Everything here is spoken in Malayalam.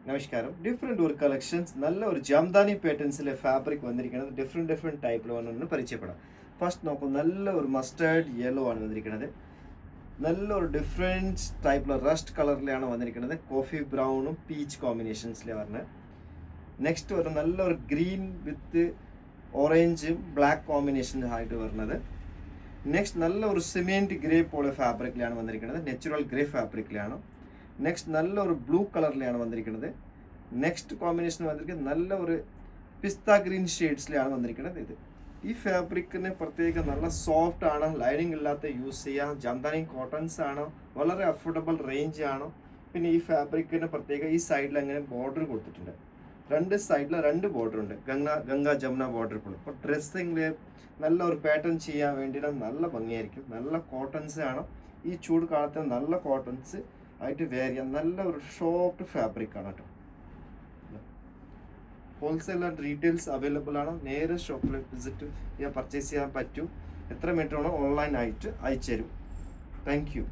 നമസ്കാരം. ഡിഫറെൻറ്റ് ഒരു കളക്ഷൻസ് നല്ല ഒരു ജംദാനി പാറ്റേൺസിലെ ഫാബ്രിക് വന്നിരിക്കുന്നത് ഡിഫറെൻറ്റ് ടൈപ്പിൽ വന്നു പരിചയപ്പെടാം. ഫസ്റ്റ് നോക്കും, നല്ല ഒരു മസ്റ്റേർഡ് യെല്ലോ ആണ് വന്നിരിക്കുന്നത്. നല്ലൊരു ഡിഫറെൻറ്റ് ടൈപ്പിലുള്ള റസ്റ്റ് കളറിലാണ് വന്നിരിക്കുന്നത്. കോഫി ബ്രൗണും പീച്ച് കോമ്പിനേഷൻസിലാണ് വരുന്നത്. നെക്സ്റ്റ് ഒരു നല്ലൊരു ഗ്രീൻ വിത്ത് ഓറഞ്ചും ബ്ലാക്ക് കോമ്പിനേഷൻ ആയിട്ട് വരുന്നത്. നെക്സ്റ്റ് നല്ല ഒരു സിമെൻറ്റ് ഗ്രേ പോലെ ഫാബ്രിക്കിലാണ് വന്നിരിക്കുന്നത്. Natural grey ഫാബ്രിക്കിലാണ്. നെക്സ്റ്റ് നല്ല ഒരു ബ്ലൂ കളറിലാണ് വന്നിരിക്കുന്നത്. നെക്സ്റ്റ് കോമ്പിനേഷൻ വന്നിരിക്കുന്നത് നല്ല ഒരു പിസ്ത ഗ്രീൻ ഷെയ്ഡ്സിലാണ് വന്നിരിക്കുന്നത്. ഈ ഫാബ്രിക്കിന് പ്രത്യേക നല്ല സോഫ്റ്റ് ആണ്, ലൈനിങ് ഇല്ലാത്ത യൂസ് ചെയ്യാം. ജംദാനി കോട്ടൺസ് ആണ്, വളരെ അഫോർഡബിൾ റേഞ്ച് ആണ്. പിന്നെ ഈ ഫാബ്രിക്കിന് പ്രത്യേക ഈ സൈഡിൽ അങ്ങനെ ബോർഡർ കൊടുത്തിട്ടുണ്ട്. രണ്ട് സൈഡിൽ രണ്ട് ബോർഡർ ഉണ്ട്, ഗംഗ ജമുന ബോർഡർ പോലെ. അപ്പോൾ ഡ്രസ്സിങ്ങിൽ നല്ല ഒരു പാറ്റേൺ ചെയ്യാൻ വേണ്ടിയിട്ട് നല്ല ഭംഗിയായിരിക്കും. നല്ല കോട്ടൺസ് ആണ്. ഈ ചൂട് കാലത്ത് നല്ല കോട്ടൺസ് ആയിട്ട് വെയർ ചെയ്യാൻ നല്ല ഒരു സോഫ്റ്റ് ഫാബ്രിക് ആണ് കേട്ടോ. ഹോൾസെയിൽ ആൻഡ് റീറ്റെയിൽസ് അവൈലബിൾ ആണ്. നേരെ ഷോപ്പിൽ വിസിറ്റ് ചെയ്യാൻ പർച്ചേസ് ചെയ്യാൻ പറ്റും. എത്ര മീറ്റർ ആണോ ഓൺലൈൻ ആയിട്ട് അയച്ചു തരും. Thank you.